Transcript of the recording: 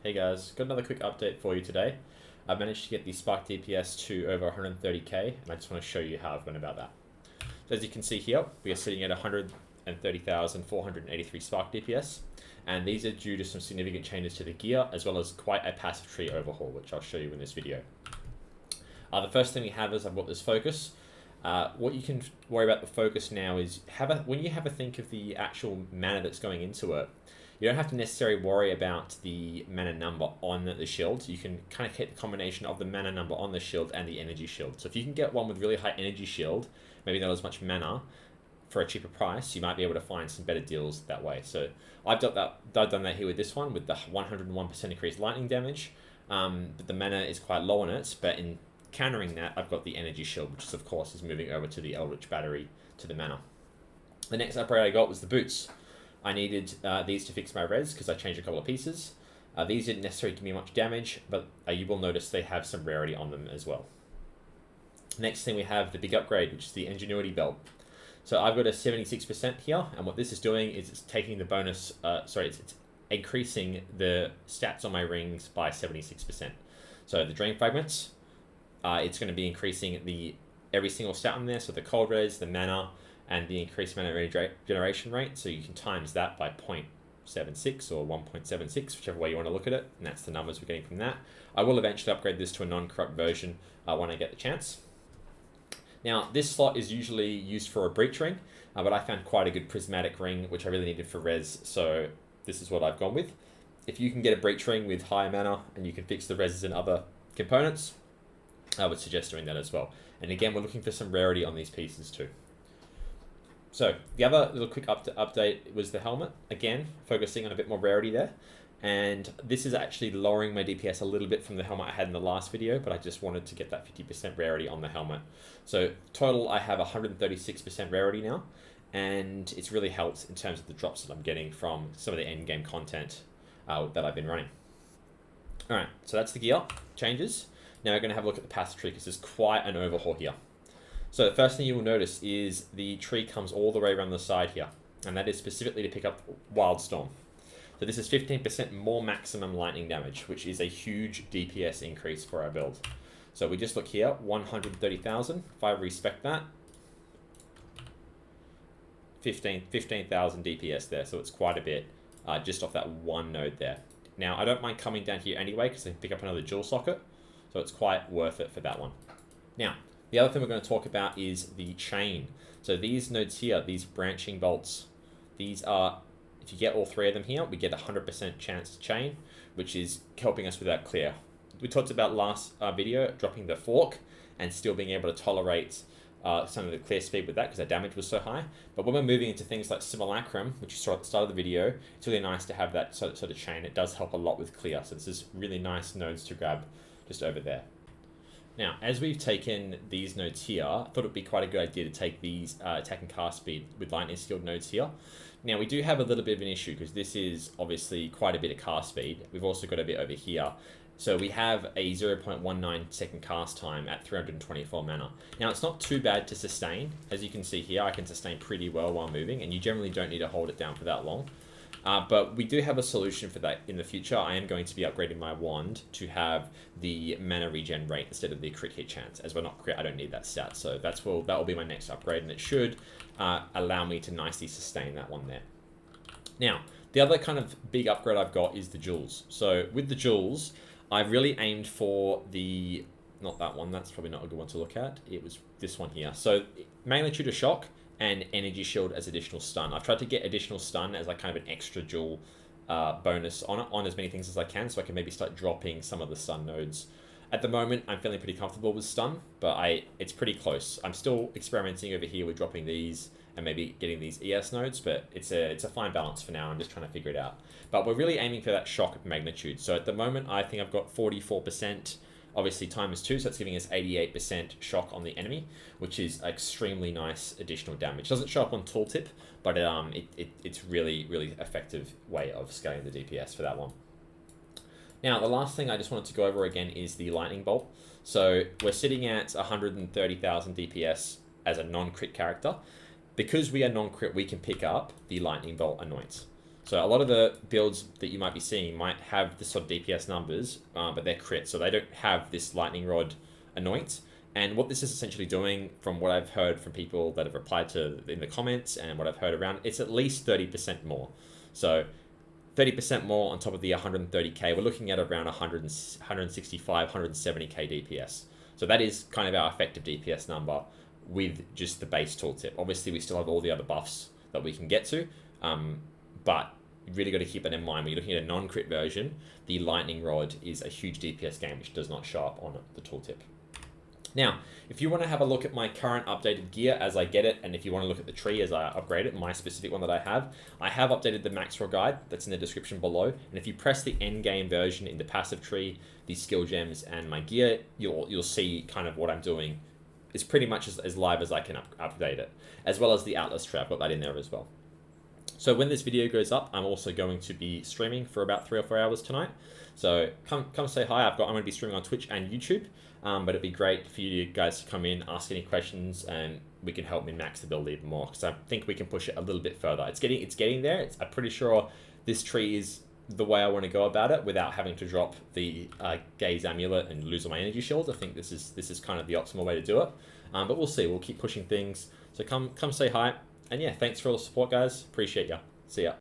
Hey guys, got another quick update for you today. I've managed to get the Spark DPS to over 130k, and I just want to show you how I've gone about that. So as you can see here, we are sitting at 130,483 Spark DPS, and these are due to some significant changes to the gear, as well as quite a passive tree overhaul, which I'll show you in this video. The first thing we have is I've got this focus. What you can worry about the focus now is when you have a think of the actual mana that's going into it, you don't have to necessarily worry about the mana number on the shield. You can kind of hit the combination of the mana number on the shield and the energy shield. So if you can get one with really high energy shield, maybe not as much mana, for a cheaper price, you might be able to find some better deals that way. So I've done that here with this one, with the 101% increased lightning damage. But the mana is quite low on it, but in countering that, I've got the energy shield, which of course is moving over to the Eldritch Battery to the mana. The next upgrade I got was the boots. I needed these to fix my res because I changed a couple of pieces. These didn't necessarily give me much damage, but you will notice they have some rarity on them as well. Next thing we have the big upgrade, which is the Ingenuity Belt. So I've got a 76% here, and what this is doing is it's taking the bonus, it's increasing the stats on my rings by 76%. So the Drain Fragments, it's going to be increasing every single stat on there, so the cold res, the mana, and the increased mana regeneration rate, so you can times that by 0.76 or 1.76, whichever way you want to look at it, and that's the numbers we're getting from that. I will eventually upgrade this to a non-corrupt version when I get the chance. Now, this slot is usually used for a breach ring, but I found quite a good prismatic ring, which I really needed for res, so this is what I've gone with. If you can get a breach ring with higher mana, and you can fix the reses and other components, I would suggest doing that as well. And again, we're looking for some rarity on these pieces too. So the other little quick update was the helmet. Again, focusing on a bit more rarity there. And this is actually lowering my DPS a little bit from the helmet I had in the last video, but I just wanted to get that 50% rarity on the helmet. So total, I have 136% rarity now, and it's really helped in terms of the drops that I'm getting from some of the end game content that I've been running. All right, so that's the gear changes. Now we're going to have a look at the passive tree because there's quite an overhaul here. So the first thing you will notice is the tree comes all the way around the side here, and that is specifically to pick up Wildstorm. So this is 15% more maximum lightning damage, which is a huge DPS increase for our build. So we just look here, 130,000. If I respec that, 15,000 DPS there, so it's quite a bit just off that one node there. Now I don't mind coming down here anyway because I can pick up another dual socket, so it's quite worth it for that one. Now, the other thing we're going to talk about is the chain. So these nodes here, these branching bolts, these are, if you get all three of them here, we get 100% chance to chain, which is helping us with our clear. We talked about last video, dropping the fork and still being able to tolerate some of the clear speed with that because our damage was so high. But when we're moving into things like Simulacrum, which you saw at the start of the video, it's really nice to have that sort of chain. It does help a lot with clear. So this is really nice nodes to grab just over there. Now, as we've taken these nodes here, I thought it would be quite a good idea to take these attack and cast speed with lightning skilled nodes here. Now, we do have a little bit of an issue because this is obviously quite a bit of cast speed. We've also got a bit over here. So we have a 0.19 second cast time at 324 mana. Now, it's not too bad to sustain. As you can see here, I can sustain pretty well while moving, and you generally don't need to hold it down for that long. But we do have a solution for that in the future. I am going to be upgrading my wand to have the mana regen rate instead of the crit hit chance. As we're not crit, I don't need that stat. So that will be my next upgrade, and it should allow me to nicely sustain that one there. Now, the other kind of big upgrade I've got is the jewels. So with the jewels, I've really aimed for the, not that one, that's probably not a good one to look at. It was this one here. So Magnitude of Shock and Energy Shield as additional stun. I've tried to get additional stun as like kind of an extra jewel bonus on as many things as I can, so I can maybe start dropping some of the stun nodes. At the moment, I'm feeling pretty comfortable with stun, but it's pretty close. I'm still experimenting over here with dropping these and maybe getting these ES nodes, but it's a fine balance for now. I'm just trying to figure it out. But we're really aiming for that shock magnitude. So at the moment, I think I've got 44%. Obviously, times 2, so it's giving us 88% shock on the enemy, which is extremely nice additional damage. Doesn't show up on tooltip, but it's really, really effective way of scaling the DPS for that one. Now, the last thing I just wanted to go over again is the lightning bolt. So we're sitting at 130,000 DPS as a non-crit character. Because we are non-crit, we can pick up the lightning bolt annoyance. So a lot of the builds that you might be seeing might have this sort of DPS numbers, but they're crit, so they don't have this lightning rod anoint. And what this is essentially doing, from what I've heard from people that have replied to in the comments and what I've heard around, it's at least 30% more. So 30% more on top of the 130k, we're looking at around 165, 170k DPS. So that is kind of our effective DPS number with just the base tooltip. Obviously, we still have all the other buffs that we can get to, but you really got to keep that in mind. When you're looking at a non-crit version, the lightning rod is a huge DPS gain, which does not show up on the tooltip. Now, if you want to have a look at my current updated gear as I get it, and if you want to look at the tree as I upgrade it, my specific one that I have updated the max roll guide that's in the description below. And if you press the end game version in the passive tree, the skill gems and my gear, you'll see kind of what I'm doing. It's pretty much as live as I can update it, as well as the Atlas tree. I've got that in there as well. So when this video goes up, I'm also going to be streaming for about 3 or 4 hours tonight. So come say hi. I'm going to be streaming on Twitch and YouTube. But it'd be great for you guys to come in, ask any questions, and we can help me max the build even more, because I think we can push it a little bit further. It's getting there. I'm pretty sure this tree is the way I want to go about it without having to drop the Gaze Amulet and lose all my energy shields. I think this is kind of the optimal way to do it. But we'll see. We'll keep pushing things. So come say hi. And yeah, thanks for all the support, guys. Appreciate ya. See ya.